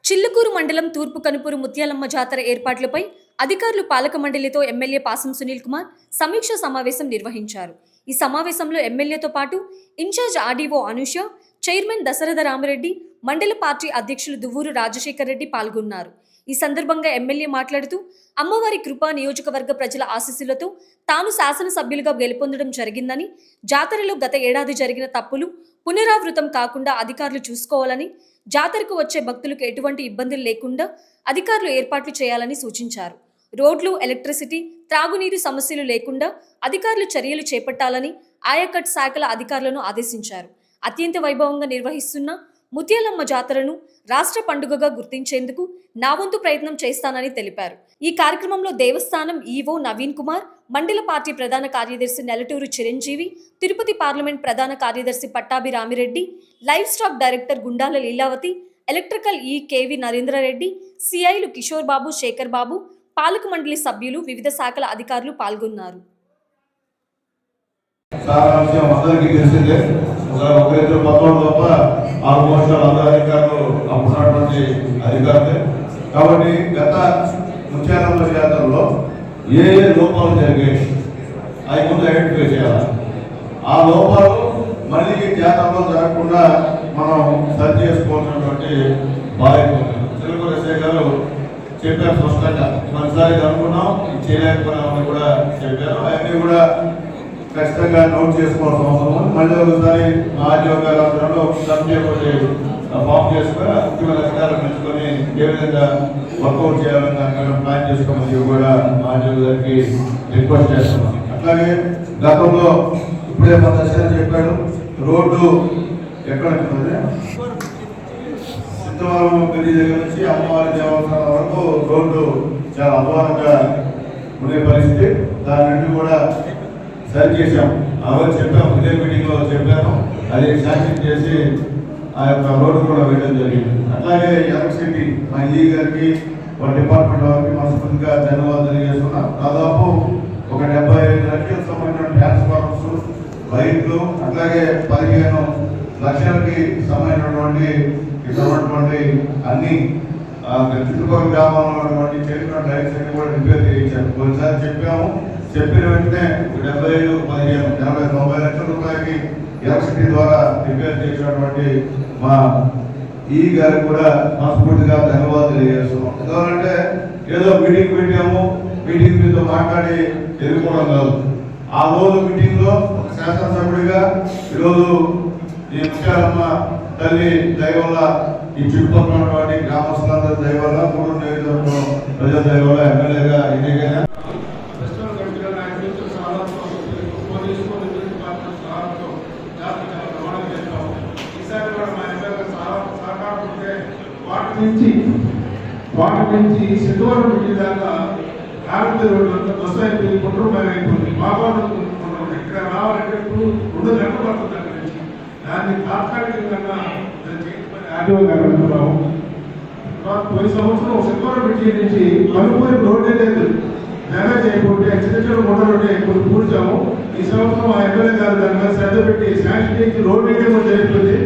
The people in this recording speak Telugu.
చిల్లుకూరు మండలం తూర్పు కనుపూరు ముత్యాలమ్మ జాతర ఏర్పాట్లపై అధికారులు పాలక మండలితో ఎమ్మెల్యే పాసం సునీల్ కుమార్ సమీక్ష సమావేశం నిర్వహించారు. ఈ సమావేశంలో ఎమ్మెల్యేతో పాటు incharge RDO Anusha, chairman Dasharatha Ramareddy, మండల పార్టీ అధ్యక్షులు దువ్వూరు రాజశేఖర్ రెడ్డి పాల్గొన్నారు. ఈ సందర్భంగా ఎమ్మెల్యే మాట్లాడుతూ అమ్మవారి కృపా నియోజకవర్గ ప్రజల ఆశీస్సులతో తాను శాసనసభ్యులుగా గెలుపొందడం జరిగిందని, జాతరలో గత ఏడాది జరిగిన తప్పులు పునరావృతం కాకుండా అధికారులు చూసుకోవాలని, జాతరకు వచ్చే భక్తులకు ఎటువంటి ఇబ్బందులు లేకుండా అధికారులు ఏర్పాట్లు చేయాలని సూచించారు. రోడ్లు, ఎలక్ట్రిసిటీ, త్రాగునీరు సమస్యలు లేకుండా అధికారులు చర్యలు చేపట్టాలని ఆయకట్ శాఖల అధికారులను ఆదేశించారు. అత్యంత వైభవంగా నిర్వహిస్తున్న ముత్యాలమ్మ జాతరను రాష్ట్ర పండుగగా గుర్తించేందుకు నా వంతు ప్రయత్నం చేస్తానని తెలిపారు. ఈ కార్యక్రమంలో దేవస్థానం ఈవో నవీన్ కుమార్, మండల పార్టీ ప్రధాన కార్యదర్శి నెలటూరు చిరంజీవి, తిరుపతి పార్లమెంట్ ప్రధాన కార్యదర్శి Pattabhi Ramireddy, live stock director Gundala Leelavathi, electrical KV Narendrareddy, సిఐలు కిషోర్ బాబు, శేఖర్ బాబు, పాలక మండలి సభ్యులు, వివిధ శాఖల అధికారులు పాల్గొన్నారు. కాబట్టి గత ముత్యాలమ్మ జాతరలో ఏ లోపాలు జరిగాయి అవి ముందు ఐడెంటిఫై చేయాలి. ఆ లోపాలు మళ్ళీ జాతరలో జరగకుండా మనం సరి చేసుకోవాల్సినటువంటి బాధ్యత ఉంది. చిలుకూరు ఎస్ఐ గారు చెప్పారు స్పష్టంగా, మనసారి అనుకున్నాం చేయలేకపోయినామని కూడా చెప్పారు. అవన్నీ కూడా ఖచ్చితంగా నోట్ చేసుకోవాల్సిన అవసరం ఉంది. మళ్ళీ ఒకసారి మా ఆర్డీఓ గారు అందరూ కమిటీ ఒకటి ఫామ్ చేసుకుని ముఖ్యమైన అధికారులు పెంచుకొని ఏ విధంగా వర్కౌట్ చేయాలని దానికన్నా ప్లాన్ చేసుకోమని కూడా మా ఆర్డీఓ గారికి రిక్వెస్ట్ చేస్తున్నాం. అట్లాగే గతంలో ఇప్పుడే మా దర్శనం చెప్పాడు, రోడ్డు ఎక్కడ సిద్ధవరం గది దగ్గర నుంచి అమ్మవారి దేవస్థానం వరకు రోడ్డు చాలా అధ్వానంగా ఉండే పరిస్థితి. దాని నుండి కూడా సరి చేశాం. అవన్నీ చెప్పాము, ఇదే మీటింగ్లో చెప్పాను. అది శాంక్షన్ చేసి ఆ యొక్క రోడ్డు కూడా వేయడం జరిగింది. అట్లాగే ఎలక్ట్రిసిటీ మా ఈ గారికి ఒక డిపార్ట్మెంట్ వారికి మనస్ఫూర్తిగా ధన్యవాదాలు తెలియజేస్తున్నాం. దాదాపు ఒక 75 లక్షలకు సంబంధించిన ట్రాన్స్ఫార్మర్స్, లైట్లు, అట్లాగే 15 లక్షలకి సంబంధించినటువంటి ఇటువంటి అన్ని చుట్టుపక్కల గ్రామాల్లో ఉన్నటువంటి చేసిన లైట్స్ అన్ని కూడా రిపేర్ చేయించారు. కొన్నిసారి చెప్పాము, చెప్పిన వెంటనే 75, 15, 80, 90 లక్షల రూపాయలకి ఎలక్ట్రిసిటీ ద్వారా రిపేర్ చేసినటువంటి మా ఈ గారికి కూడా మనస్ఫూర్తిగా ధన్యవాదాలు తెలియజేస్తున్నాం. ఎందుకంటే ఏదో మీటింగ్ పెట్టాము, మీటింగ్ మీతో మాట్లాడి తెలుసుకోవడం కాదు. ఆ రోజు మీటింగ్లో ఒక శాసనసభ్యుడిగా ఈరోజు ఈ ముత్యాలమ్మ తల్లి దయ వల్ల, ఈ చుట్టుపక్కల ఉన్నటువంటి గ్రామస్తులందరి దయ వల్ల, 3 నియోజకవర్గం ప్రజల దయ వల్ల ఎమ్మెల్యేగా ఎన్నికైనా వాటి నుంచి సిద్ధవరం వెళ్ళే దాకా ఆరోగ్య రోడ్లు అంతా బస్సు అయిపోయింది, కుటుంబం అయిపోయింది. బాబాను ఇక్కడ రావాలంటే 2 గంటలు పడుతుంది అక్కడి నుంచి. దాన్ని తాత్కాలికంగా ఆర్డీఓ గారు అనుకున్నాము. పోయిన సంవత్సరం సిద్ధవరం బ్రిడ్జి నుంచి కనుపూరి రోడ్డే లేదు, డ్యామేజ్ అయిపోతే చిన్న చిన్న మొట్ట రోడ్డే కొన్ని పూడ్చాము. ఈ సంవత్సరం ఆ ఎమ్మెల్యే గారు దాని మీద శ్రద్ధ పెట్టి శాంక్షన్ చేసి రోడ్ వేయడం జరిగింది.